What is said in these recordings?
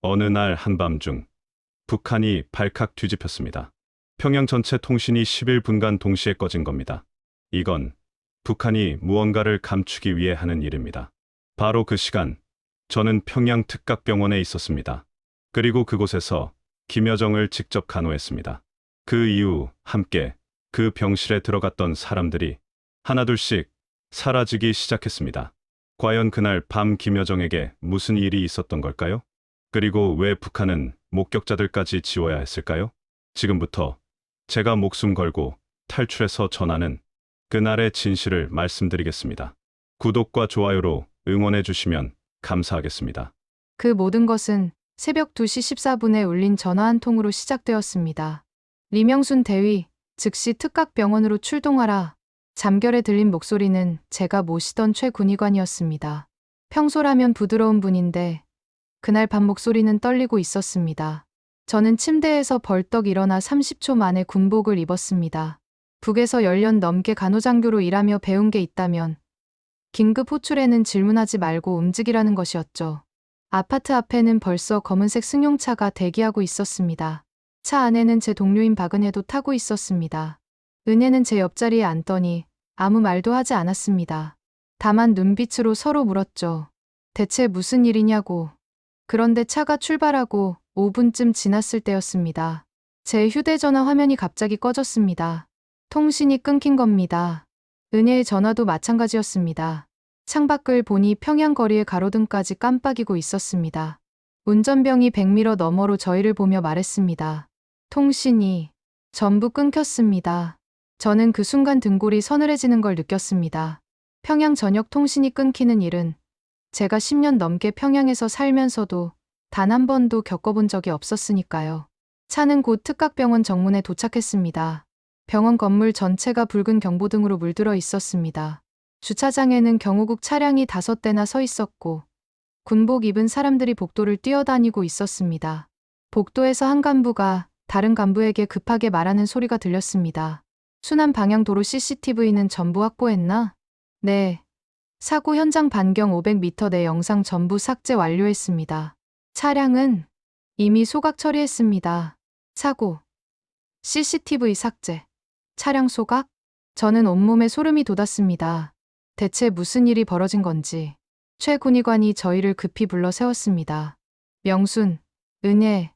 어느 날 한밤중 북한이 발칵 뒤집혔습니다. 평양 전체 통신이 11분간 동시에 꺼진 겁니다. 이건 북한이 무언가를 감추기 위해 하는 일입니다. 바로 그 시간, 저는 평양 특각병원에 있었습니다. 그리고 그곳에서 김여정을 직접 간호했습니다. 그 이후 함께 그 병실에 들어갔던 사람들이 하나둘씩 사라지기 시작했습니다. 과연 그날 밤 김여정에게 무슨 일이 있었던 걸까요? 그리고 왜 북한은 목격자들까지 지워야 했을까요? 지금부터 제가 목숨 걸고 탈출해서 전하는 그날의 진실을 말씀드리겠습니다. 구독과 좋아요로 응원해 주시면 감사하겠습니다. 그 모든 것은 새벽 2시 14분에 울린 전화 한 통으로 시작되었습니다. 리명순 대위, 즉시 특각병원으로 출동하라. 잠결에 들린 목소리는 제가 모시던 최 군의관이었습니다. 평소라면 부드러운 분인데 그날 밤 목소리는 떨리고 있었습니다. 저는 침대에서 벌떡 일어나 30초 만에 군복을 입었습니다. 북에서 10년 넘게 간호장교로 일하며 배운 게 있다면 긴급 호출에는 질문하지 말고 움직이라는 것이었죠. 아파트 앞에는 벌써 검은색 승용차가 대기하고 있었습니다. 차 안에는 제 동료인 박은혜도 타고 있었습니다. 은혜는 제 옆자리에 앉더니 아무 말도 하지 않았습니다. 다만 눈빛으로 서로 물었죠. 대체 무슨 일이냐고. 그런데 차가 출발하고 5분쯤 지났을 때였습니다. 제 휴대전화 화면이 갑자기 꺼졌습니다. 통신이 끊긴 겁니다. 은혜의 전화도 마찬가지였습니다. 창밖을 보니 평양 거리의 가로등까지 깜빡이고 있었습니다. 운전병이 100m 너머로 저희를 보며 말했습니다. 통신이 전부 끊겼습니다. 저는 그 순간 등골이 서늘해지는 걸 느꼈습니다. 평양 전역 통신이 끊기는 일은 제가 10년 넘게 평양에서 살면서도 단 한 번도 겪어본 적이 없었으니까요. 차는 곧 특각병원 정문에 도착했습니다. 병원 건물 전체가 붉은 경보등으로 물들어 있었습니다. 주차장에는 경호국 차량이 5대나 서 있었고 군복 입은 사람들이 복도를 뛰어다니고 있었습니다. 복도에서 한 간부가 다른 간부에게 급하게 말하는 소리가 들렸습니다. 순안 방향 도로 CCTV는 전부 확보했나? 네. 사고 현장 반경 500m 내 영상 전부 삭제 완료했습니다. 차량은 이미 소각 처리했습니다. 사고. CCTV 삭제. 차량 소각? 저는 온몸에 소름이 돋았습니다. 대체 무슨 일이 벌어진 건지. 최 군의관이 저희를 급히 불러 세웠습니다. 명순, 은혜,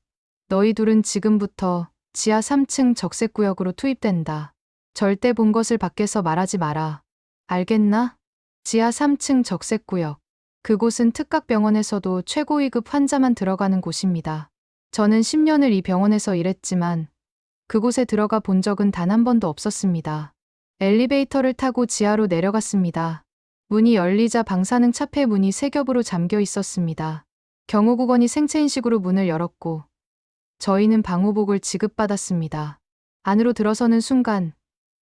너희 둘은 지금부터 지하 3층 적색구역으로 투입된다. 절대 본 것을 밖에서 말하지 마라. 알겠나? 지하 3층 적색구역. 그곳은 특각병원에서도 최고위급 환자만 들어가는 곳입니다. 저는 10년을 이 병원에서 일했지만 그곳에 들어가 본 적은 단 한 번도 없었습니다. 엘리베이터를 타고 지하로 내려갔습니다. 문이 열리자 방사능 차폐 문이 3겹으로 잠겨 있었습니다. 경호국원이 생체인식으로 문을 열었고 저희는 방호복을 지급받았습니다. 안으로 들어서는 순간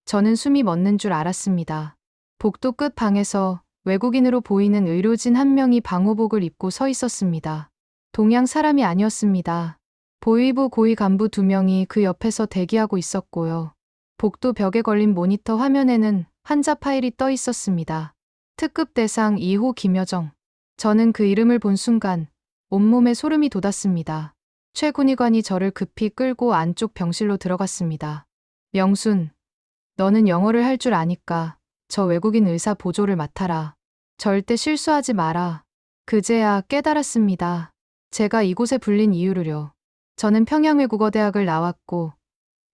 저는 숨이 멎는 줄 알았습니다. 복도 끝 방에서 외국인으로 보이는 의료진 한 명이 방호복을 입고 서 있었습니다. 동양 사람이 아니었습니다. 보위부 고위 간부 2명이 그 옆에서 대기하고 있었고요. 복도 벽에 걸린 모니터 화면에는 환자 파일이 떠 있었습니다. 특급 대상 2호 김여정. 저는 그 이름을 본 순간 온몸에 소름이 돋았습니다. 최 군의관이 저를 급히 끌고 안쪽 병실로 들어갔습니다. 명순, 너는 영어를 할 줄 아니까 저 외국인 의사 보조를 맡아라. 절대 실수하지 마라. 그제야 깨달았습니다. 제가 이곳에 불린 이유를요. 저는 평양외국어대학을 나왔고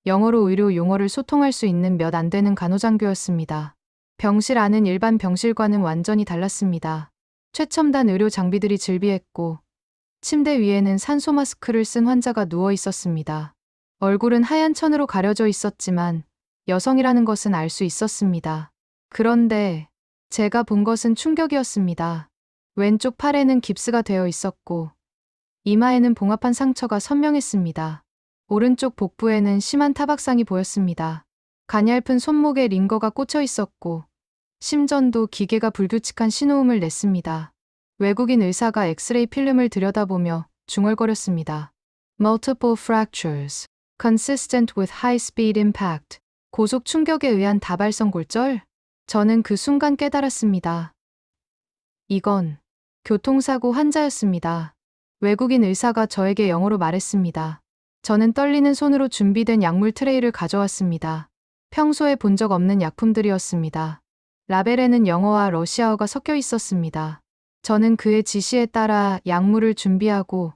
영어로 의료 용어를 소통할 수 있는 몇 안 되는 간호장교였습니다. 병실 안은 일반 병실과는 완전히 달랐습니다. 최첨단 의료 장비들이 즐비했고 침대 위에는 산소 마스크를 쓴 환자가 누워 있었습니다. 얼굴은 하얀 천으로 가려져 있었지만 여성이라는 것은 알 수 있었습니다. 그런데 제가 본 것은 충격이었습니다. 왼쪽 팔에는 깁스가 되어 있었고 이마에는 봉합한 상처가 선명했습니다. 오른쪽 복부에는 심한 타박상이 보였습니다. 가냘픈 손목에 링거가 꽂혀 있었고 심전도 기계가 불규칙한 신호음을 냈습니다. 외국인 의사가 엑스레이 필름을 들여다보며 중얼거렸습니다. Multiple fractures, consistent with high-speed impact. 고속 충격에 의한 다발성 골절? 저는 그 순간 깨달았습니다. 이건 교통사고 환자였습니다. 외국인 의사가 저에게 영어로 말했습니다. 저는 떨리는 손으로 준비된 약물 트레이를 가져왔습니다. 평소에 본 적 없는 약품들이었습니다. 라벨에는 영어와 러시아어가 섞여 있었습니다. 저는 그의 지시에 따라 약물을 준비하고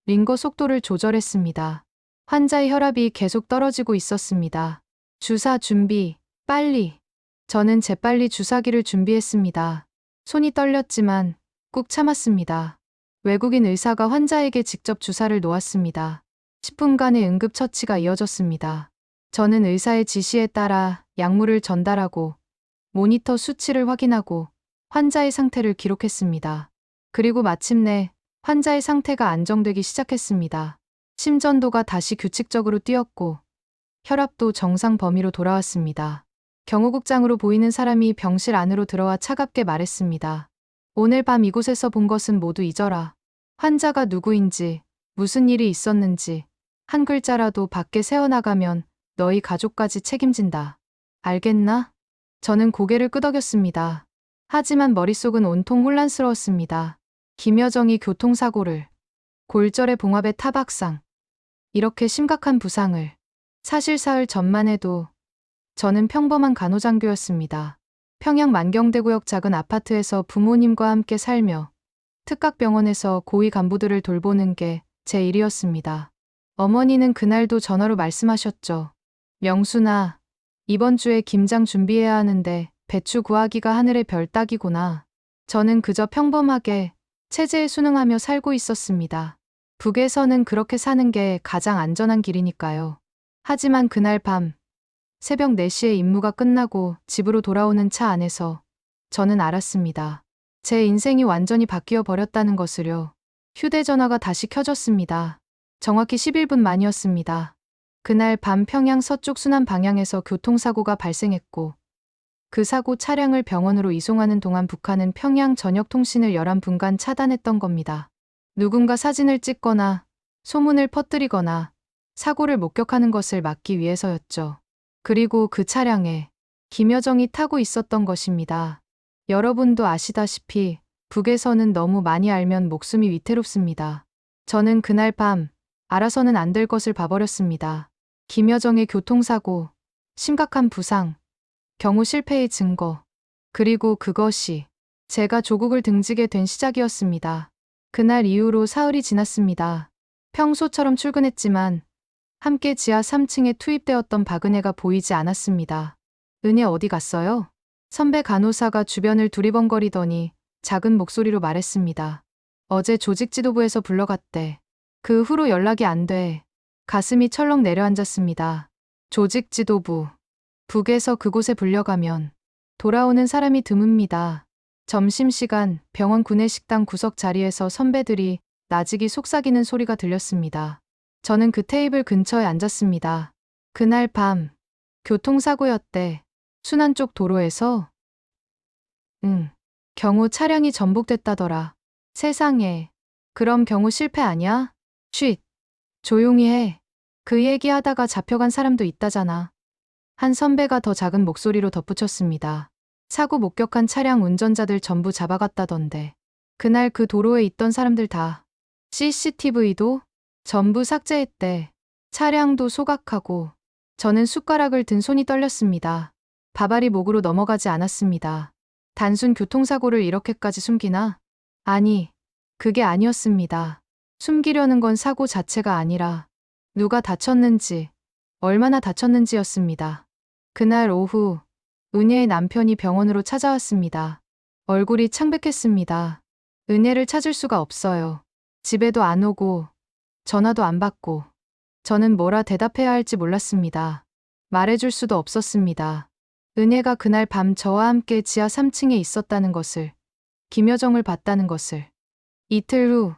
링거 속도를 조절했습니다. 환자의 혈압이 계속 떨어지고 있었습니다. 주사 준비, 빨리. 저는 재빨리 주사기를 준비했습니다. 손이 떨렸지만 꾹 참았습니다. 외국인 의사가 환자에게 직접 주사를 놓았습니다. 10분간의 응급처치가 이어졌습니다. 저는 의사의 지시에 따라 약물을 전달하고 모니터 수치를 확인하고 환자의 상태를 기록했습니다. 그리고 마침내 환자의 상태가 안정되기 시작했습니다. 심전도가 다시 규칙적으로 뛰었고 혈압도 정상 범위로 돌아왔습니다. 경호국장으로 보이는 사람이 병실 안으로 들어와 차갑게 말했습니다. 오늘 밤 이곳에서 본 것은 모두 잊어라. 환자가 누구인지, 무슨 일이 있었는지 한 글자라도 밖에 새어나가면 너희 가족까지 책임진다. 알겠나? 저는 고개를 끄덕였습니다. 하지만 머릿속은 온통 혼란스러웠습니다. 김여정이 교통사고를, 골절의 봉합의 타박상, 이렇게 심각한 부상을. 사실 사흘 전만 해도 저는 평범한 간호장교였습니다. 평양 만경대구역 작은 아파트에서 부모님과 함께 살며 특각병원에서 고위 간부들을 돌보는 게 제 일이었습니다. 어머니는 그날도 전화로 말씀하셨죠. 명순아, 이번 주에 김장 준비해야 하는데 배추 구하기가 하늘의 별 따기구나. 저는 그저 평범하게 체제에 순응하며 살고 있었습니다. 북에서는 그렇게 사는 게 가장 안전한 길이니까요. 하지만 그날 밤 새벽 4시에 임무가 끝나고 집으로 돌아오는 차 안에서 저는 알았습니다. 제 인생이 완전히 바뀌어 버렸다는 것을요. 휴대전화가 다시 켜졌습니다. 정확히 11분 만이었습니다. 그날 밤 평양 서쪽 순안 방향에서 교통사고가 발생했고 그 사고 차량을 병원으로 이송하는 동안 북한은 평양 전역 통신을 11분간 차단했던 겁니다. 누군가 사진을 찍거나 소문을 퍼뜨리거나 사고를 목격하는 것을 막기 위해서였죠. 그리고 그 차량에 김여정이 타고 있었던 것입니다. 여러분도 아시다시피 북에서는 너무 많이 알면 목숨이 위태롭습니다. 저는 그날 밤 알아서는 안 될 것을 봐버렸습니다. 김여정의 교통사고, 심각한 부상, 경호 실패의 증거, 그리고 그것이 제가 조국을 등지게 된 시작이었습니다. 그날 이후로 사흘이 지났습니다. 평소처럼 출근했지만 함께 지하 3층에 투입되었던 박은혜가 보이지 않았습니다. 은혜 어디 갔어요? 선배 간호사가 주변을 두리번거리더니 작은 목소리로 말했습니다. 어제 조직지도부에서 불러갔대. 그 후로 연락이 안 돼. 가슴이 철렁 내려앉았습니다. 조직지도부. 북에서 그곳에 불려가면 돌아오는 사람이 드뭅니다. 점심시간 병원 구내식당 구석 자리에서 선배들이 나직이 속삭이는 소리가 들렸습니다. 저는 그 테이블 근처에 앉았습니다. 그날 밤 교통사고였대. 순안 쪽 도로에서? 경호 차량이 전복됐다더라. 세상에. 그럼 경호 실패 아니야? 쉿. 조용히 해. 그 얘기하다가 잡혀간 사람도 있다잖아. 한 선배가 더 작은 목소리로 덧붙였습니다. 사고 목격한 차량 운전자들 전부 잡아갔다던데. 그날 그 도로에 있던 사람들 다. CCTV도 전부 삭제했대. 차량도 소각하고. 저는 숟가락을 든 손이 떨렸습니다. 밥알이 목으로 넘어가지 않았습니다. 단순 교통사고를 이렇게까지 숨기나? 아니, 그게 아니었습니다. 숨기려는 건 사고 자체가 아니라 누가 다쳤는지, 얼마나 다쳤는지였습니다. 그날 오후 은혜의 남편이 병원으로 찾아왔습니다. 얼굴이 창백했습니다. 은혜를 찾을 수가 없어요. 집에도 안 오고 전화도 안 받고 저는 뭐라 대답해야 할지 몰랐습니다. 말해줄 수도 없었습니다. 은혜가 그날 밤 저와 함께 지하 3층에 있었다는 것을, 김여정을 봤다는 것을. 이틀 후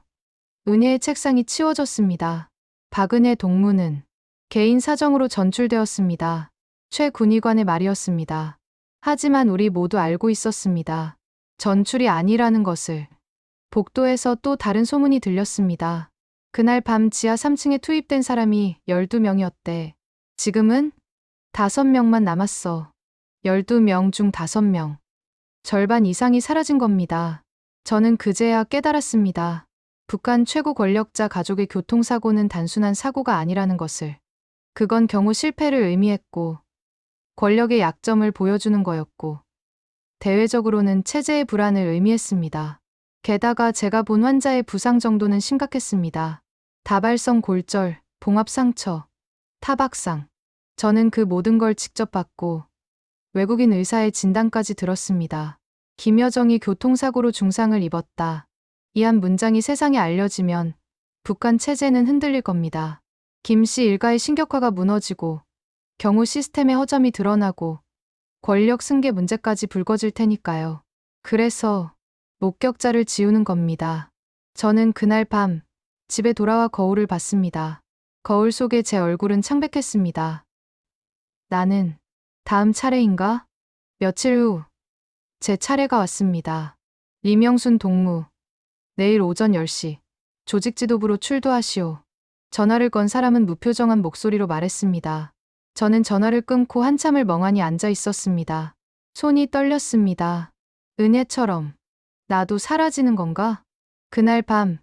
은혜의 책상이 치워졌습니다. 박은혜 동무는 개인 사정으로 전출되었습니다. 최 군의관의 말이었습니다. 하지만 우리 모두 알고 있었습니다. 전출이 아니라는 것을. 복도에서 또 다른 소문이 들렸습니다. 그날 밤 지하 3층에 투입된 사람이 12명이었대. 지금은 5명만 남았어. 12명 중 5명. 절반 이상이 사라진 겁니다. 저는 그제야 깨달았습니다. 북한 최고 권력자 가족의 교통사고는 단순한 사고가 아니라는 것을. 그건 경우 실패를 의미했고, 권력의 약점을 보여주는 거였고, 대외적으로는 체제의 불안을 의미했습니다. 게다가 제가 본 환자의 부상 정도는 심각했습니다. 다발성 골절, 봉합 상처, 타박상. 저는 그 모든 걸 직접 봤고, 외국인 의사의 진단까지 들었습니다. 김여정이 교통사고로 중상을 입었다. 이 한 문장이 세상에 알려지면 북한 체제는 흔들릴 겁니다. 김 씨 일가의 신격화가 무너지고 경호 시스템의 허점이 드러나고 권력 승계 문제까지 불거질 테니까요. 그래서 목격자를 지우는 겁니다. 저는 그날 밤 집에 돌아와 거울을 봤습니다. 거울 속에 제 얼굴은 창백했습니다. 나는 다음 차례인가? 며칠 후 제 차례가 왔습니다. 리명순 동무. 내일 오전 10시 조직 지도부로 출두하시오. 전화를 건 사람은 무표정한 목소리로 말했습니다. 저는 전화를 끊고 한참을 멍하니 앉아 있었습니다. 손이 떨렸습니다. 은혜처럼. 나도 사라지는 건가? 그날 밤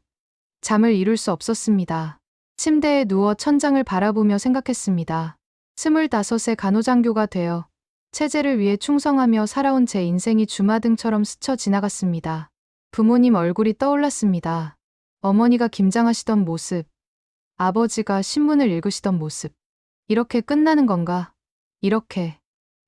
잠을 이룰 수 없었습니다. 침대에 누워 천장을 바라보며 생각했습니다. 25세 간호장교가 되어 체제를 위해 충성하며 살아온 제 인생이 주마등처럼 스쳐 지나갔습니다. 부모님 얼굴이 떠올랐습니다. 어머니가 김장하시던 모습, 아버지가 신문을 읽으시던 모습. 이렇게 끝나는 건가? 이렇게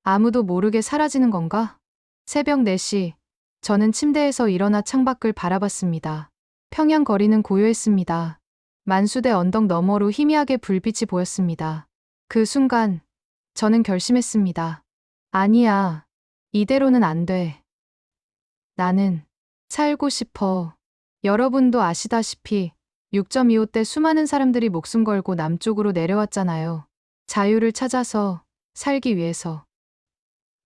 아무도 모르게 사라지는 건가? 새벽 4시, 저는 침대에서 일어나 창밖을 바라봤습니다. 평양 거리는 고요했습니다. 만수대 언덕 너머로 희미하게 불빛이 보였습니다. 그 순간, 저는 결심했습니다. 아니야, 이대로는 안 돼. 나는 살고 싶어. 여러분도 아시다시피 6.25 때 수많은 사람들이 목숨 걸고 남쪽으로 내려왔잖아요. 자유를 찾아서, 살기 위해서.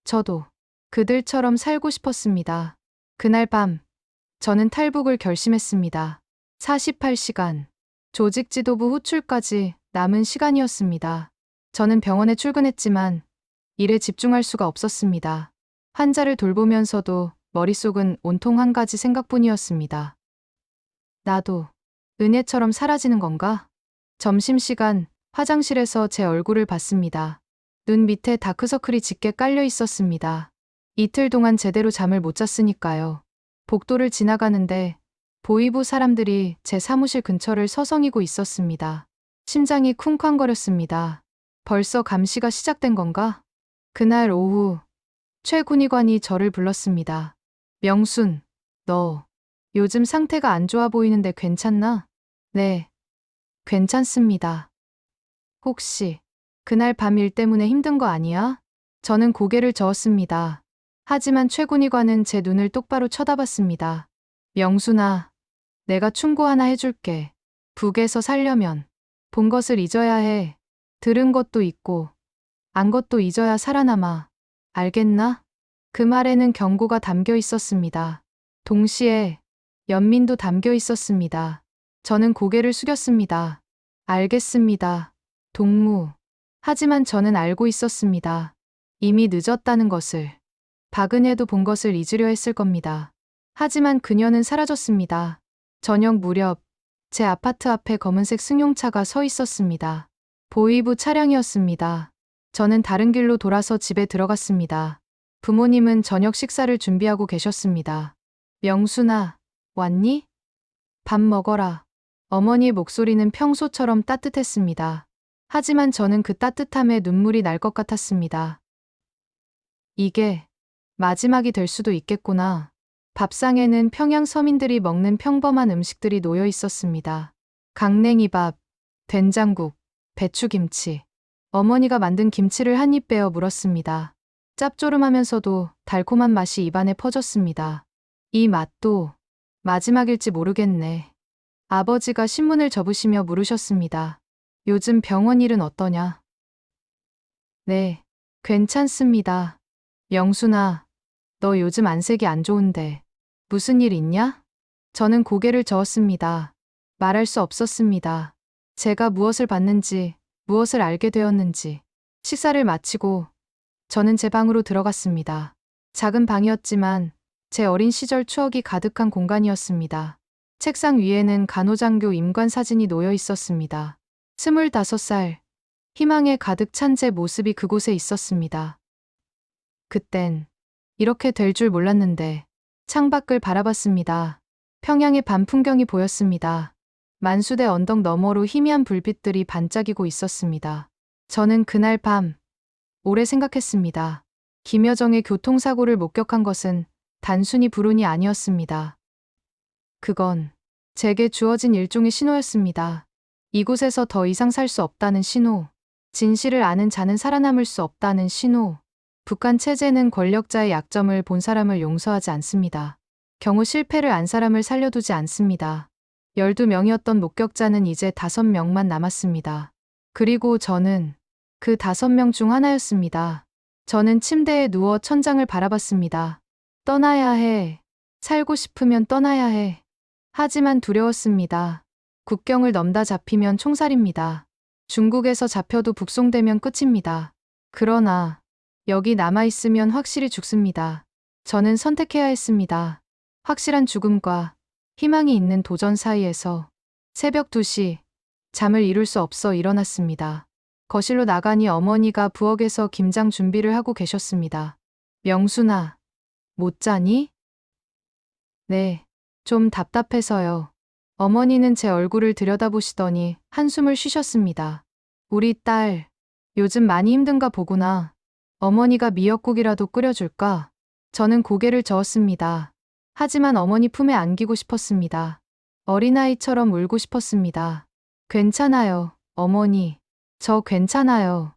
저도 그들처럼 살고 싶었습니다. 그날 밤, 저는 탈북을 결심했습니다. 48시간, 조직 지도부 호출까지 남은 시간이었습니다. 저는 병원에 출근했지만 일에 집중할 수가 없었습니다. 환자를 돌보면서도 머릿속은 온통 한 가지 생각뿐이었습니다. 나도 은혜처럼 사라지는 건가? 점심시간 화장실에서 제 얼굴을 봤습니다. 눈 밑에 다크서클이 짙게 깔려 있었습니다. 이틀 동안 제대로 잠을 못 잤으니까요. 복도를 지나가는데 보이부 사람들이 제 사무실 근처를 서성이고 있었습니다. 심장이 쿵쾅거렸습니다. 벌써 감시가 시작된 건가? 그날 오후 최 군의관이 저를 불렀습니다. 명순, 너 요즘 상태가 안 좋아 보이는데 괜찮나? 네, 괜찮습니다. 혹시 그날 밤 일 때문에 힘든 거 아니야? 저는 고개를 저었습니다. 하지만 최 군의관은 제 눈을 똑바로 쳐다봤습니다. 명순아, 내가 충고 하나 해줄게. 북에서 살려면 본 것을 잊어야 해. 들은 것도 잊고 안 것도 잊어야 살아남아. 알겠나? 그 말에는 경고가 담겨 있었습니다. 동시에 연민도 담겨 있었습니다. 저는 고개를 숙였습니다. 알겠습니다. 동무. 하지만 저는 알고 있었습니다. 이미 늦었다는 것을. 박은혜도 본 것을 잊으려 했을 겁니다. 하지만 그녀는 사라졌습니다. 저녁 무렵 제 아파트 앞에 검은색 승용차가 서 있었습니다. 보이부 차량이었습니다. 저는 다른 길로 돌아서 집에 들어갔습니다. 부모님은 저녁 식사를 준비하고 계셨습니다. 명순아, 왔니? 밥 먹어라. 어머니의 목소리는 평소처럼 따뜻했습니다. 하지만 저는 그 따뜻함에 눈물이 날 것 같았습니다. 이게 마지막이 될 수도 있겠구나. 밥상에는 평양 서민들이 먹는 평범한 음식들이 놓여 있었습니다. 강냉이밥, 된장국, 배추김치. 어머니가 만든 김치를 한 입 베어 물었습니다. 짭조름하면서도 달콤한 맛이 입안에 퍼졌습니다. 이 맛도 마지막일지 모르겠네. 아버지가 신문을 접으시며 물으셨습니다. 요즘 병원 일은 어떠냐? 네, 괜찮습니다. 명순아, 너 요즘 안색이 안 좋은데 무슨 일 있냐? 저는 고개를 저었습니다. 말할 수 없었습니다. 제가 무엇을 봤는지, 무엇을 알게 되었는지. 식사를 마치고 저는 제 방으로 들어갔습니다. 작은 방이었지만 제 어린 시절 추억이 가득한 공간이었습니다. 책상 위에는 간호장교 임관 사진이 놓여 있었습니다. 25살, 희망에 가득 찬 제 모습이 그곳에 있었습니다. 그땐 이렇게 될 줄 몰랐는데 창밖을 바라봤습니다. 평양의 밤 풍경이 보였습니다. 만수대 언덕 너머로 희미한 불빛들이 반짝이고 있었습니다. 저는 그날 밤 오래 생각했습니다. 김여정의 교통사고를 목격한 것은 단순히 불운이 아니었습니다. 그건 제게 주어진 일종의 신호였습니다. 이곳에서 더 이상 살 수 없다는 신호, 진실을 아는 자는 살아남을 수 없다는 신호. 북한 체제는 권력자의 약점을 본 사람을 용서하지 않습니다. 경우 실패를 안 사람을 살려두지 않습니다. 12명이었던 목격자는 이제 5명만 남았습니다. 그리고 저는 그 5명 중 하나였습니다. 저는 침대에 누워 천장을 바라봤습니다. 떠나야 해. 살고 싶으면 떠나야 해. 하지만 두려웠습니다. 국경을 넘다 잡히면 총살입니다. 중국에서 잡혀도 북송되면 끝입니다. 그러나 여기 남아있으면 확실히 죽습니다. 저는 선택해야 했습니다. 확실한 죽음과 희망이 있는 도전 사이에서 새벽 2시 잠을 이룰 수 없어 일어났습니다. 거실로 나가니 어머니가 부엌에서 김장 준비를 하고 계셨습니다. 명순아, 못 자니? 네, 좀 답답해서요. 어머니는 제 얼굴을 들여다보시더니 한숨을 쉬셨습니다. 우리 딸, 요즘 많이 힘든가 보구나. 어머니가 미역국이라도 끓여줄까? 저는 고개를 저었습니다. 하지만 어머니 품에 안기고 싶었습니다. 어린아이처럼 울고 싶었습니다. 괜찮아요, 어머니. 저 괜찮아요.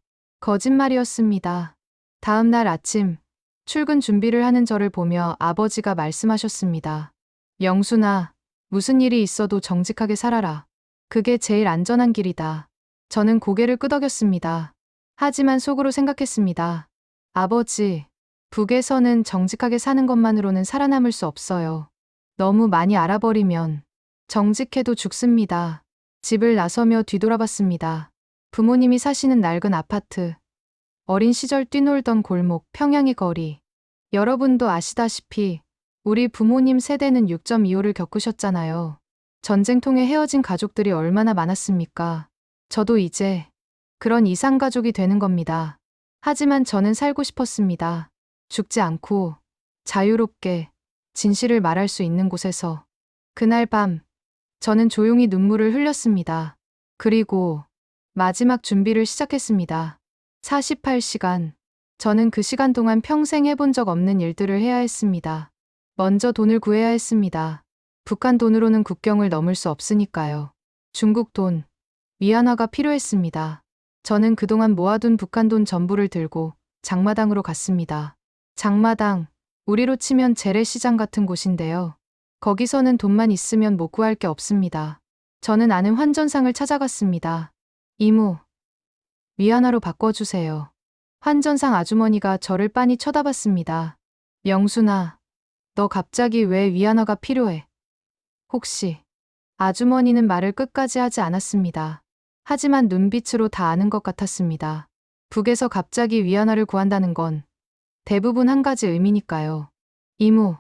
거짓말이었습니다. 다음 날 아침, 출근 준비를 하는 저를 보며 아버지가 말씀하셨습니다. 영순아, 무슨 일이 있어도 정직하게 살아라. 그게 제일 안전한 길이다. 저는 고개를 끄덕였습니다. 하지만 속으로 생각했습니다. 아버지, 북에서는 정직하게 사는 것만으로는 살아남을 수 없어요. 너무 많이 알아버리면 정직해도 죽습니다. 집을 나서며 뒤돌아봤습니다. 부모님이 사시는 낡은 아파트, 어린 시절 뛰놀던 골목, 평양의 거리. 여러분도 아시다시피 우리 부모님 세대는 6.25를 겪으셨잖아요. 전쟁통에 헤어진 가족들이 얼마나 많았습니까? 저도 이제 그런 이상가족이 되는 겁니다. 하지만 저는 살고 싶었습니다. 죽지 않고 자유롭게 진실을 말할 수 있는 곳에서. 그날 밤 저는 조용히 눈물을 흘렸습니다. 그리고 마지막 준비를 시작했습니다. 48시간. 저는 그 시간 동안 평생 해본 적 없는 일들을 해야 했습니다. 먼저 돈을 구해야 했습니다. 북한 돈으로는 국경을 넘을 수 없으니까요. 중국 돈, 위안화가 필요했습니다. 저는 그동안 모아둔 북한 돈 전부를 들고 장마당으로 갔습니다. 장마당, 우리로 치면 재래시장 같은 곳인데요. 거기서는 돈만 있으면 못 구할 게 없습니다. 저는 아는 환전상을 찾아갔습니다. 이모, 위안화로 바꿔주세요. 환전상 아주머니가 저를 빤히 쳐다봤습니다. 명순아, 너 갑자기 왜 위안화가 필요해? 혹시? 아주머니는 말을 끝까지 하지 않았습니다. 하지만 눈빛으로 다 아는 것 같았습니다. 북에서 갑자기 위안화를 구한다는 건 대부분 한 가지 의미니까요. 이모,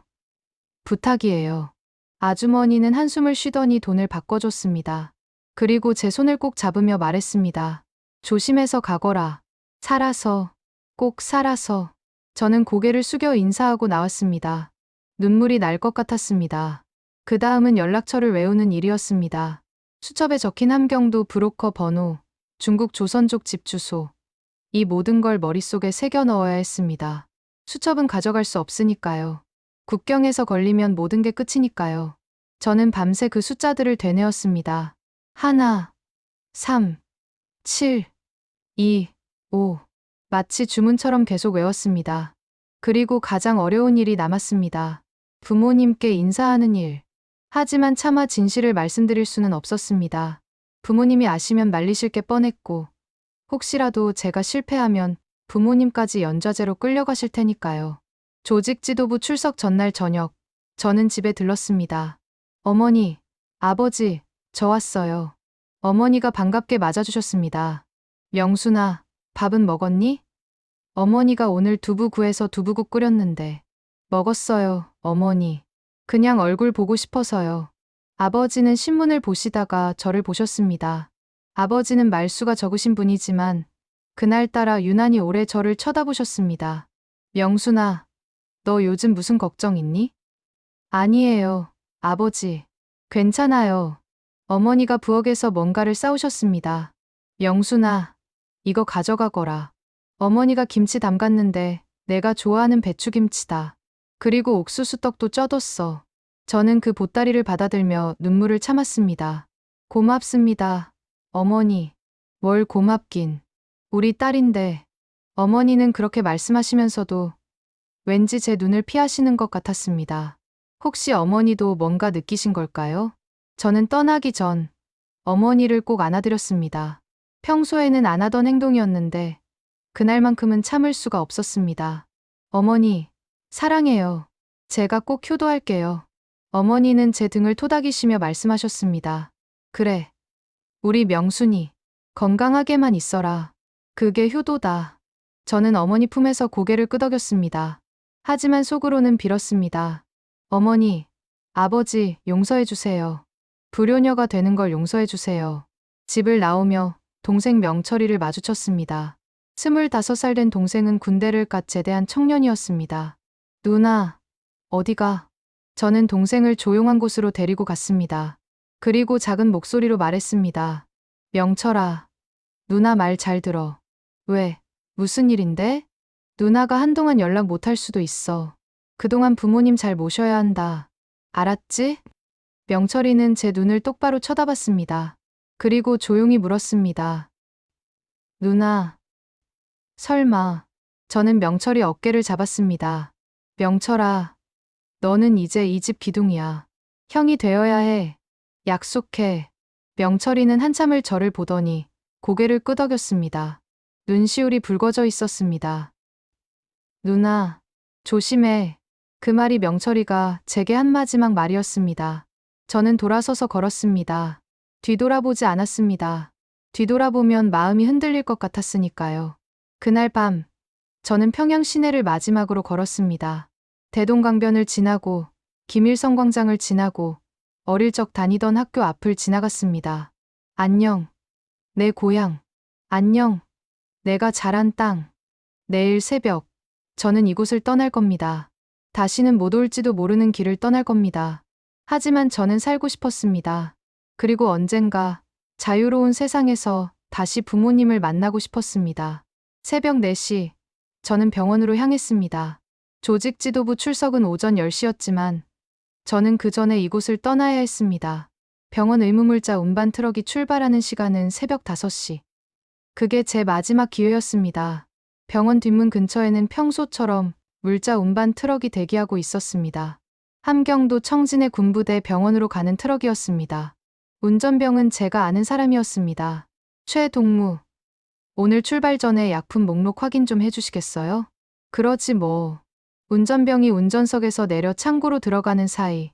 부탁이에요. 아주머니는 한숨을 쉬더니 돈을 바꿔줬습니다. 그리고 제 손을 꼭 잡으며 말했습니다. 조심해서 가거라. 살아서, 꼭 살아서. 저는 고개를 숙여 인사하고 나왔습니다. 눈물이 날 것 같았습니다. 그 다음은 연락처를 외우는 일이었습니다. 수첩에 적힌 함경도 브로커 번호, 중국 조선족 집 주소. 이 모든 걸 머릿속에 새겨 넣어야 했습니다. 수첩은 가져갈 수 없으니까요. 국경에서 걸리면 모든 게 끝이니까요. 저는 밤새 그 숫자들을 되뇌었습니다. 1, 3, 7, 2, 5. 마치 주문처럼 계속 외웠습니다. 그리고 가장 어려운 일이 남았습니다. 부모님께 인사하는 일. 하지만 차마 진실을 말씀드릴 수는 없었습니다. 부모님이 아시면 말리실 게 뻔했고, 혹시라도 제가 실패하면 부모님까지 연좌제로 끌려가실 테니까요. 조직 지도부 출석 전날 저녁, 저는 집에 들렀습니다. 어머니, 아버지, 저 왔어요. 어머니가 반갑게 맞아주셨습니다. 명순아, 밥은 먹었니? 어머니가 오늘 두부 구해서 두부국 끓였는데. 먹었어요, 어머니. 그냥 얼굴 보고 싶어서요. 아버지는 신문을 보시다가 저를 보셨습니다. 아버지는 말수가 적으신 분이지만 그날따라 유난히 오래 저를 쳐다보셨습니다. 명순아, 너 요즘 무슨 걱정 있니? 아니에요, 아버지. 괜찮아요. 어머니가 부엌에서 뭔가를 싸우셨습니다. 명순아, 이거 가져가거라. 어머니가 김치 담갔는데 내가 좋아하는 배추김치다. 그리고 옥수수떡도 쪄뒀어. 저는 그 보따리를 받아들며 눈물을 참았습니다. 고맙습니다. 어머니. 뭘 고맙긴. 우리 딸인데. 어머니는 그렇게 말씀하시면서도 왠지 제 눈을 피하시는 것 같았습니다. 혹시 어머니도 뭔가 느끼신 걸까요? 저는 떠나기 전 어머니를 꼭 안아드렸습니다. 평소에는 안 하던 행동이었는데 그날만큼은 참을 수가 없었습니다. 어머니, 사랑해요. 제가 꼭 효도할게요. 어머니는 제 등을 토닥이시며 말씀하셨습니다. 그래. 우리 명순이 건강하게만 있어라. 그게 효도다. 저는 어머니 품에서 고개를 끄덕였습니다. 하지만 속으로는 빌었습니다. 어머니, 아버지 용서해 주세요. 불효녀가 되는 걸 용서해 주세요. 집을 나오며 동생 명철이를 마주쳤습니다. 25살 된 동생은 군대를 갓 제대한 청년이었습니다. 누나, 어디가? 저는 동생을 조용한 곳으로 데리고 갔습니다. 그리고 작은 목소리로 말했습니다. 명철아, 누나 말 잘 들어. 왜? 무슨 일인데? 누나가 한동안 연락 못할 수도 있어. 그동안 부모님 잘 모셔야 한다. 알았지? 명철이는 제 눈을 똑바로 쳐다봤습니다. 그리고 조용히 물었습니다. 누나, 설마. 저는 명철이 어깨를 잡았습니다. 명철아, 너는 이제 이 집 기둥이야. 형이 되어야 해. 약속해. 명철이는 한참을 저를 보더니 고개를 끄덕였습니다. 눈시울이 붉어져 있었습니다. 누나, 조심해. 그 말이 명철이가 제게 한 마지막 말이었습니다. 저는 돌아서서 걸었습니다. 뒤돌아보지 않았습니다. 뒤돌아보면 마음이 흔들릴 것 같았으니까요. 그날 밤, 저는 평양 시내를 마지막으로 걸었습니다. 대동강변을 지나고, 김일성 광장을 지나고, 어릴 적 다니던 학교 앞을 지나갔습니다. 안녕, 내 고향. 안녕, 내가 자란 땅. 내일 새벽, 저는 이곳을 떠날 겁니다. 다시는 못 올지도 모르는 길을 떠날 겁니다. 하지만 저는 살고 싶었습니다. 그리고 언젠가 자유로운 세상에서 다시 부모님을 만나고 싶었습니다. 새벽 4시, 저는 병원으로 향했습니다. 조직 지도부 출석은 오전 10시였지만 저는 그 전에 이곳을 떠나야 했습니다. 병원 의무물자 운반 트럭이 출발하는 시간은 새벽 5시. 그게 제 마지막 기회였습니다. 병원 뒷문 근처에는 평소처럼 물자 운반 트럭이 대기하고 있었습니다. 함경도 청진의 군부대 병원으로 가는 트럭이었습니다. 운전병은 제가 아는 사람이었습니다. 최동무, 오늘 출발 전에 약품 목록 확인 좀 해주시겠어요? 그러지 뭐. 운전병이 운전석에서 내려 창고로 들어가는 사이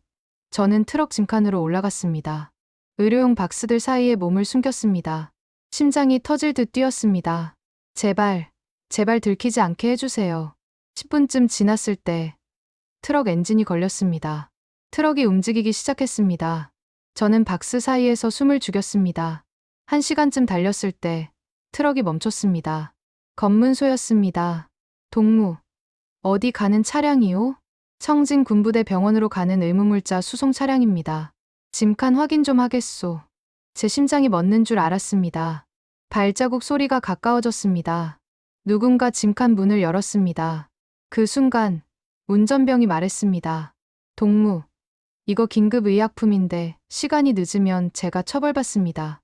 저는 트럭 짐칸으로 올라갔습니다. 의료용 박스들 사이에 몸을 숨겼습니다. 심장이 터질 듯 뛰었습니다. 제발 들키지 않게 해주세요. 10분쯤 지났을 때 트럭 엔진이 걸렸습니다. 트럭이 움직이기 시작했습니다. 저는 박스 사이에서 숨을 죽였습니다. 1시간쯤 달렸을 때 트럭이 멈췄습니다. 검문소였습니다. 동무, 어디 가는 차량이요? 청진 군부대 병원으로 가는 의무물자 수송 차량입니다. 짐칸 확인 좀 하겠소. 제 심장이 멎는 줄 알았습니다. 발자국 소리가 가까워졌습니다. 누군가 짐칸 문을 열었습니다. 그 순간 운전병이 말했습니다. 동무, 이거 긴급 의약품인데 시간이 늦으면 제가 처벌받습니다.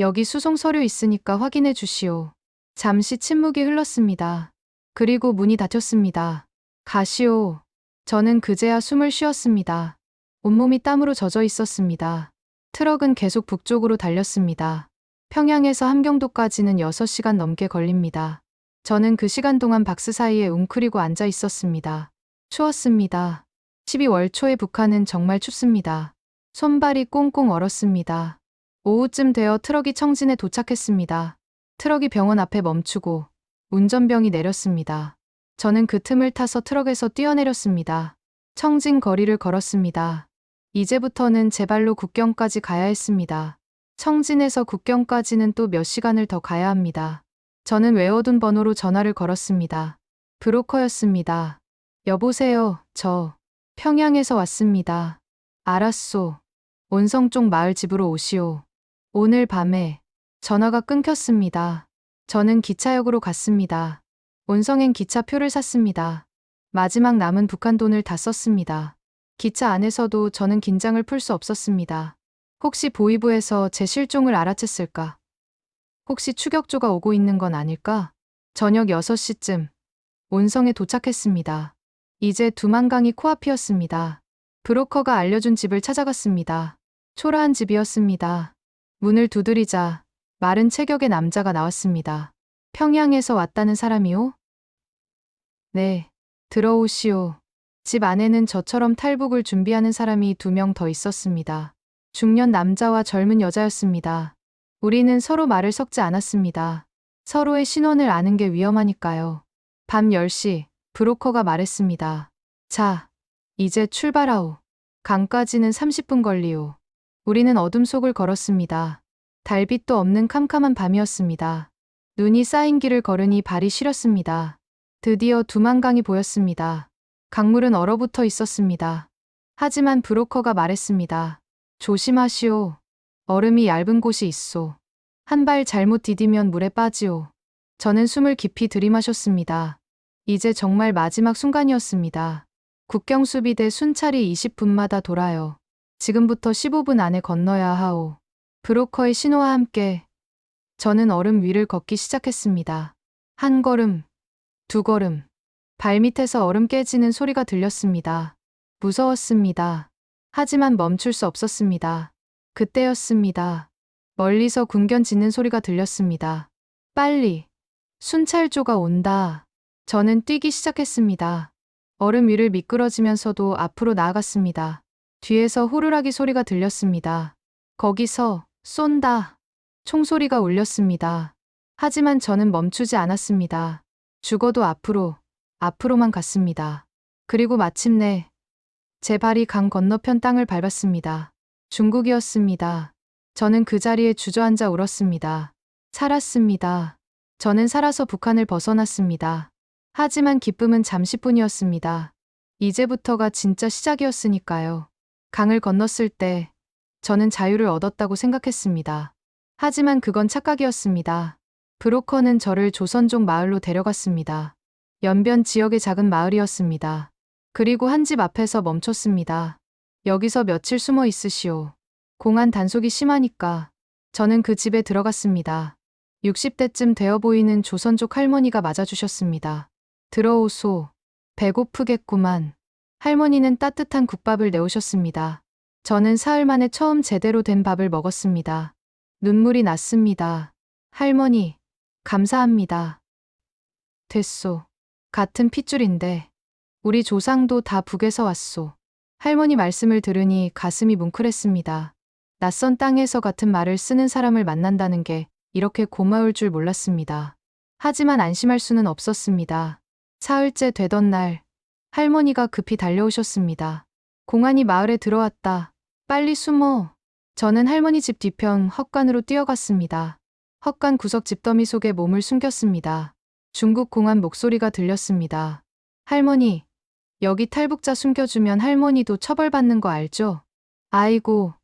여기 수송 서류 있으니까 확인해 주시오. 잠시 침묵이 흘렀습니다. 그리고 문이 닫혔습니다. 가시오. 저는 그제야 숨을 쉬었습니다. 온몸이 땀으로 젖어 있었습니다. 트럭은 계속 북쪽으로 달렸습니다. 평양에서 함경도까지는 6시간 넘게 걸립니다. 저는 그 시간 동안 박스 사이에 웅크리고 앉아 있었습니다. 추웠습니다. 12월 초에 북한은 정말 춥습니다. 손발이 꽁꽁 얼었습니다. 오후쯤 되어 트럭이 청진에 도착했습니다. 트럭이 병원 앞에 멈추고 운전병이 내렸습니다. 저는 그 틈을 타서 트럭에서 뛰어내렸습니다. 청진 거리를 걸었습니다. 이제부터는 제 발로 국경까지 가야 했습니다. 청진에서 국경까지는 또 몇 시간을 더 가야 합니다. 저는 외워둔 번호로 전화를 걸었습니다. 브로커였습니다. 여보세요, 저 평양에서 왔습니다. 알았소. 온성 쪽 마을 집으로 오시오. 오늘 밤에 전화가 끊겼습니다. 저는 기차역으로 갔습니다. 온성행 기차표를 샀습니다. 마지막 남은 북한 돈을 다 썼습니다. 기차 안에서도 저는 긴장을 풀 수 없었습니다. 혹시 보위부에서 제 실종을 알아챘을까? 혹시 추격조가 오고 있는 건 아닐까? 저녁 6시쯤 온성에 도착했습니다. 이제 두만강이 코앞이었습니다. 브로커가 알려준 집을 찾아갔습니다. 초라한 집이었습니다. 문을 두드리자 마른 체격의 남자가 나왔습니다. 평양에서 왔다는 사람이요? 네, 들어오시오. 집 안에는 저처럼 탈북을 준비하는 사람이 2명 더 있었습니다. 중년 남자와 젊은 여자였습니다. 우리는 서로 말을 섞지 않았습니다. 서로의 신원을 아는 게 위험하니까요. 밤 10시, 브로커가 말했습니다. 자, 이제 출발하오. 강까지는 30분 걸리오. 우리는 어둠 속을 걸었습니다. 달빛도 없는 캄캄한 밤이었습니다. 눈이 쌓인 길을 걸으니 발이 시렸습니다. 드디어 두만강이 보였습니다. 강물은 얼어붙어 있었습니다. 하지만 브로커가 말했습니다. 조심하시오. 얼음이 얇은 곳이 있소. 한 발 잘못 디디면 물에 빠지오. 저는 숨을 깊이 들이마셨습니다. 이제 정말 마지막 순간이었습니다. 국경수비대 순찰이 20분마다 돌아요. 지금부터 15분 안에 건너야 하오. 브로커의 신호와 함께 저는 얼음 위를 걷기 시작했습니다. 한 걸음, 2걸음. 발밑에서 얼음 깨지는 소리가 들렸습니다. 무서웠습니다. 하지만 멈출 수 없었습니다. 그때였습니다. 멀리서 군견 짖는 소리가 들렸습니다. 빨리! 순찰조가 온다. 저는 뛰기 시작했습니다. 얼음 위를 미끄러지면서도 앞으로 나아갔습니다. 뒤에서 호루라기 소리가 들렸습니다. 거기서 쏜다. 총소리가 울렸습니다. 하지만 저는 멈추지 않았습니다. 죽어도 앞으로만 갔습니다. 그리고 마침내 제 발이 강 건너편 땅을 밟았습니다. 중국이었습니다. 저는 그 자리에 주저앉아 울었습니다. 살았습니다. 저는 살아서 북한을 벗어났습니다. 하지만 기쁨은 잠시뿐이었습니다. 이제부터가 진짜 시작이었으니까요. 강을 건넜을 때 저는 자유를 얻었다고 생각했습니다. 하지만 그건 착각이었습니다. 브로커는 저를 조선족 마을로 데려갔습니다. 연변 지역의 작은 마을이었습니다. 그리고 한 집 앞에서 멈췄습니다. 여기서 며칠 숨어 있으시오. 공안 단속이 심하니까. 저는 그 집에 들어갔습니다. 60대쯤 되어 보이는 조선족 할머니가 맞아주셨습니다. 들어오소. 배고프겠구만. 할머니는 따뜻한 국밥을 내오셨습니다. 저는 사흘 만에 처음 제대로 된 밥을 먹었습니다. 눈물이 났습니다. 할머니, 감사합니다. 됐소. 같은 핏줄인데. 우리 조상도 다 북에서 왔소. 할머니 말씀을 들으니 가슴이 뭉클했습니다. 낯선 땅에서 같은 말을 쓰는 사람을 만난다는 게 이렇게 고마울 줄 몰랐습니다. 하지만 안심할 수는 없었습니다. 사흘째 되던 날, 할머니가 급히 달려오셨습니다. 공안이 마을에 들어왔다. 빨리 숨어. 저는 할머니 집 뒤편 헛간으로 뛰어갔습니다. 헛간 구석 집더미 속에 몸을 숨겼습니다. 중국 공안 목소리가 들렸습니다. 할머니, 여기 탈북자 숨겨주면 할머니도 처벌받는 거 알죠? 아이고,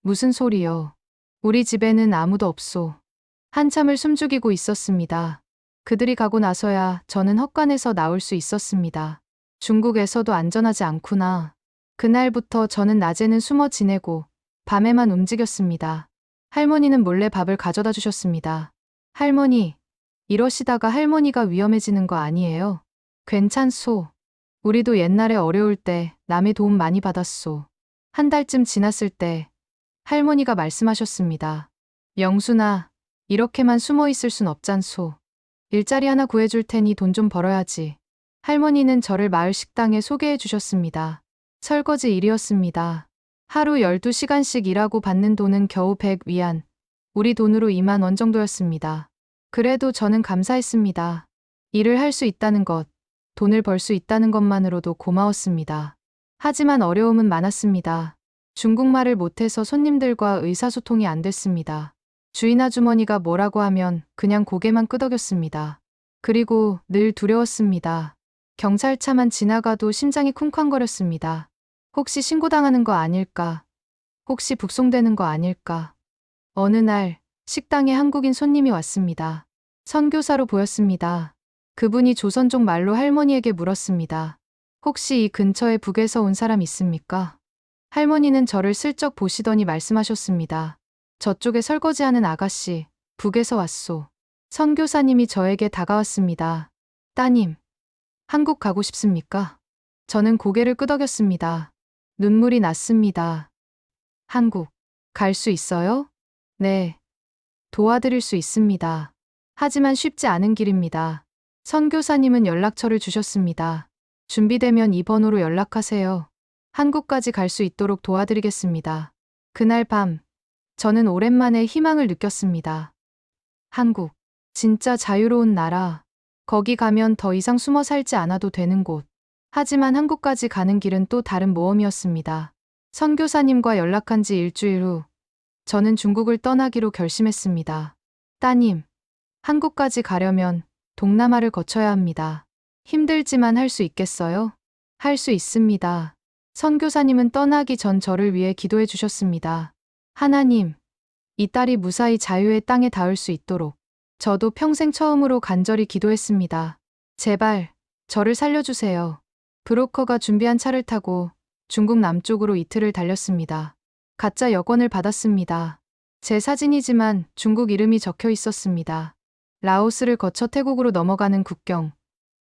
무슨 소리요. 우리 집에는 아무도 없소. 한참을 숨죽이고 있었습니다. 그들이 가고 나서야 저는 헛간에서 나올 수 있었습니다. 중국에서도 안전하지 않구나. 그날부터 저는 낮에는 숨어 지내고 밤에만 움직였습니다. 할머니는 몰래 밥을 가져다 주셨습니다. 할머니, 이러시다가 할머니가 위험해지는 거 아니에요? 괜찮소. 우리도 옛날에 어려울 때 남의 도움 많이 받았소. 한 달쯤 지났을 때 할머니가 말씀하셨습니다. 영순아, 이렇게만 숨어 있을 순 없잖소. 일자리 하나 구해줄 테니 돈 좀 벌어야지. 할머니는 저를 마을 식당에 소개해 주셨습니다. 설거지 일이었습니다. 하루 12시간씩 일하고 받는 돈은 겨우 100위안, 우리 돈으로 2만 원 정도였습니다. 그래도 저는 감사했습니다. 일을 할 수 있다는 것, 돈을 벌 수 있다는 것만으로도 고마웠습니다. 하지만 어려움은 많았습니다. 중국말을 못해서 손님들과 의사소통이 안 됐습니다. 주인 아주머니가 뭐라고 하면 그냥 고개만 끄덕였습니다. 그리고 늘 두려웠습니다. 경찰차만 지나가도 심장이 쿵쾅거렸습니다. 혹시 신고당하는 거 아닐까? 혹시 북송되는 거 아닐까? 어느 날 식당에 한국인 손님이 왔습니다. 선교사로 보였습니다. 그분이 조선족 말로 할머니에게 물었습니다. 혹시 이 근처에 북에서 온 사람 있습니까? 할머니는 저를 슬쩍 보시더니 말씀하셨습니다. 저쪽에 설거지하는 아가씨, 북에서 왔소. 선교사님이 저에게 다가왔습니다. 따님, 한국 가고 싶습니까? 저는 고개를 끄덕였습니다. 눈물이 났습니다. 한국, 갈 수 있어요? 네. 도와드릴 수 있습니다. 하지만 쉽지 않은 길입니다. 선교사님은 연락처를 주셨습니다. 준비되면 이 번호로 연락하세요. 한국까지 갈 수 있도록 도와드리겠습니다. 그날 밤, 저는 오랜만에 희망을 느꼈습니다. 한국, 진짜 자유로운 나라. 거기 가면 더 이상 숨어 살지 않아도 되는 곳. 하지만 한국까지 가는 길은 또 다른 모험이었습니다. 선교사님과 연락한 지 일주일 후, 저는 중국을 떠나기로 결심했습니다. 따님, 한국까지 가려면 동남아를 거쳐야 합니다. 힘들지만 할 수 있겠어요? 할 수 있습니다. 선교사님은 떠나기 전 저를 위해 기도해 주셨습니다. 하나님, 이 딸이 무사히 자유의 땅에 닿을 수 있도록. 저도 평생 처음으로 간절히 기도했습니다. 제발, 저를 살려주세요. 브로커가 준비한 차를 타고 중국 남쪽으로 이틀을 달렸습니다. 가짜 여권을 받았습니다. 제 사진이지만 중국 이름이 적혀 있었습니다. 라오스를 거쳐 태국으로 넘어가는 국경.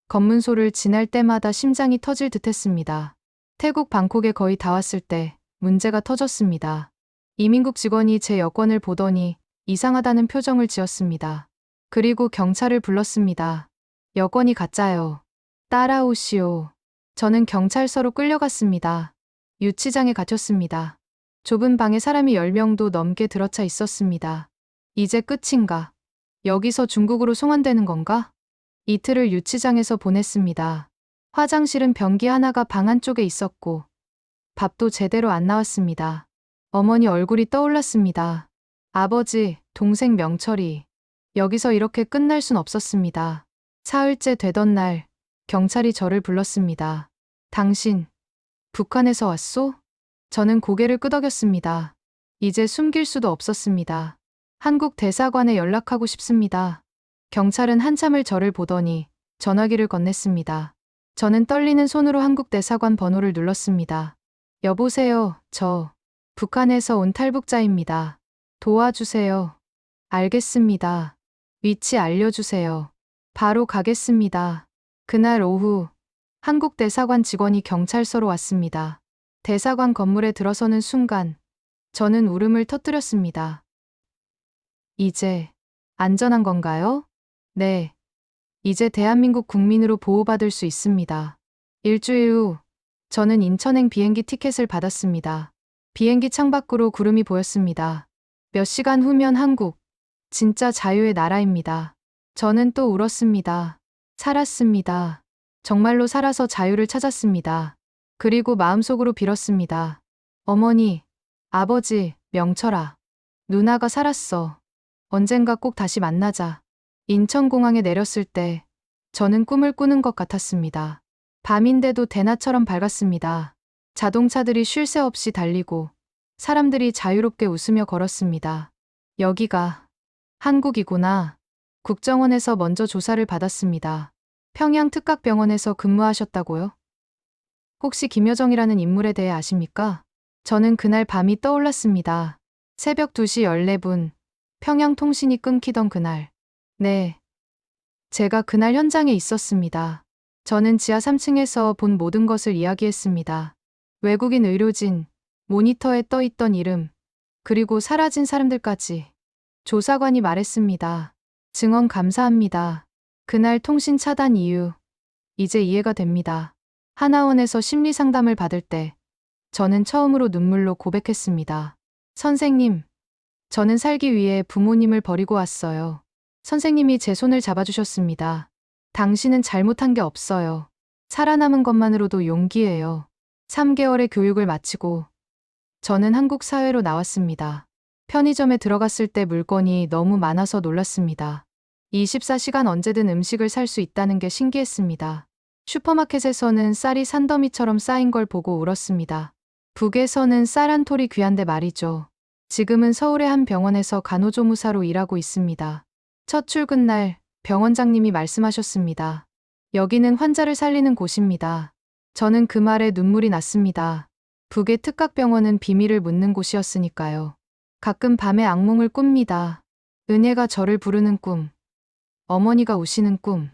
검문소를 지날 때마다 심장이 터질 듯 했습니다. 태국 방콕에 거의 다 왔을 때 문제가 터졌습니다. 이민국 직원이 제 여권을 보더니 이상하다는 표정을 지었습니다. 그리고 경찰을 불렀습니다. 여권이 가짜요. 따라오시오. 저는 경찰서로 끌려갔습니다. 유치장에 갇혔습니다. 좁은 방에 사람이 10명도 넘게 들어차 있었습니다. 이제 끝인가? 여기서 중국으로 송환되는 건가? 이틀을 유치장에서 보냈습니다. 화장실은 변기 하나가 방 한쪽에 있었고 밥도 제대로 안 나왔습니다. 어머니 얼굴이 떠올랐습니다. 아버지, 동생 명철이. 여기서 이렇게 끝날 순 없었습니다. 사흘째 되던 날 경찰이 저를 불렀습니다. 당신, 북한에서 왔소? 저는 고개를 끄덕였습니다. 이제 숨길 수도 없었습니다. 한국 대사관에 연락하고 싶습니다. 경찰은 한참을 저를 보더니 전화기를 건넸습니다. 저는 떨리는 손으로 한국 대사관 번호를 눌렀습니다. 여보세요, 저 북한에서 온 탈북자입니다. 도와주세요. 알겠습니다. 위치 알려주세요. 바로 가겠습니다. 그날 오후 한국 대사관 직원이 경찰서로 왔습니다. 대사관 건물에 들어서는 순간 저는 울음을 터뜨렸습니다. 이제 안전한 건가요? 네. 이제 대한민국 국민으로 보호받을 수 있습니다. 일주일 후 저는 인천행 비행기 티켓을 받았습니다. 비행기 창밖으로 구름이 보였습니다. 몇 시간 후면 한국, 진짜 자유의 나라입니다. 저는 또 울었습니다. 살았습니다. 정말로 살아서 자유를 찾았습니다. 그리고 마음속으로 빌었습니다. 어머니, 아버지, 명철아. 누나가 살았어. 언젠가 꼭 다시 만나자. 인천공항에 내렸을 때 저는 꿈을 꾸는 것 같았습니다. 밤인데도 대낮처럼 밝았습니다. 자동차들이 쉴 새 없이 달리고 사람들이 자유롭게 웃으며 걸었습니다. 여기가 한국이구나. 국정원에서 먼저 조사를 받았습니다. 평양 특각병원에서 근무하셨다고요? 혹시 김여정이라는 인물에 대해 아십니까? 저는 그날 밤이 떠올랐습니다. 새벽 2시 14분, 평양 통신이 끊기던 그날. 네. 제가 그날 현장에 있었습니다. 저는 지하 3층에서 본 모든 것을 이야기했습니다. 외국인 의료진, 모니터에 떠있던 이름, 그리고 사라진 사람들까지. 조사관이 말했습니다. 증언 감사합니다. 그날 통신 차단 이유, 이제 이해가 됩니다. 하나원에서 심리 상담을 받을 때 저는 처음으로 눈물로 고백했습니다. 선생님, 저는 살기 위해 부모님을 버리고 왔어요. 선생님이 제 손을 잡아주셨습니다. 당신은 잘못한 게 없어요. 살아남은 것만으로도 용기예요. 3개월의 교육을 마치고 저는 한국 사회로 나왔습니다. 편의점에 들어갔을 때 물건이 너무 많아서 놀랐습니다. 24시간 언제든 음식을 살 수 있다는 게 신기했습니다. 슈퍼마켓에서는 쌀이 산더미처럼 쌓인 걸 보고 울었습니다. 북에서는 쌀 한 톨이 귀한데 말이죠. 지금은 서울의 한 병원에서 간호조무사로 일하고 있습니다. 첫 출근 날 병원장님이 말씀하셨습니다. 여기는 환자를 살리는 곳입니다. 저는 그 말에 눈물이 났습니다. 북의 특각병원은 비밀을 묻는 곳이었으니까요. 가끔 밤에 악몽을 꿉니다. 은혜가 저를 부르는 꿈. 어머니가 우시는 꿈.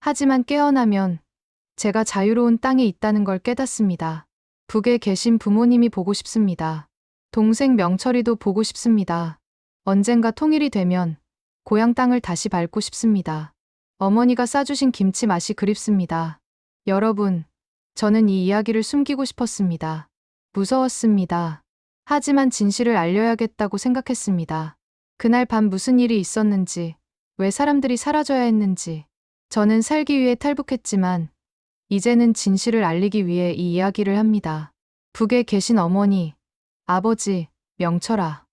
하지만 깨어나면 제가 자유로운 땅에 있다는 걸 깨닫습니다. 북에 계신 부모님이 보고 싶습니다. 동생 명철이도 보고 싶습니다. 언젠가 통일이 되면 고향 땅을 다시 밟고 싶습니다. 어머니가 싸주신 김치 맛이 그립습니다. 여러분, 저는 이 이야기를 숨기고 싶었습니다. 무서웠습니다. 하지만 진실을 알려야겠다고 생각했습니다. 그날 밤 무슨 일이 있었는지, 왜 사람들이 사라져야 했는지. 저는 살기 위해 탈북했지만 이제는 진실을 알리기 위해 이 이야기를 합니다. 북에 계신 어머니, 아버지, 명철아.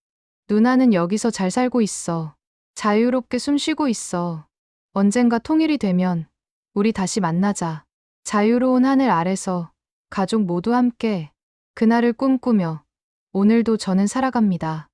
누나는 여기서 잘 살고 있어. 자유롭게 숨 쉬고 있어. 언젠가 통일이 되면 우리 다시 만나자. 자유로운 하늘 아래서 가족 모두 함께 그날을 꿈꾸며 오늘도 저는 살아갑니다.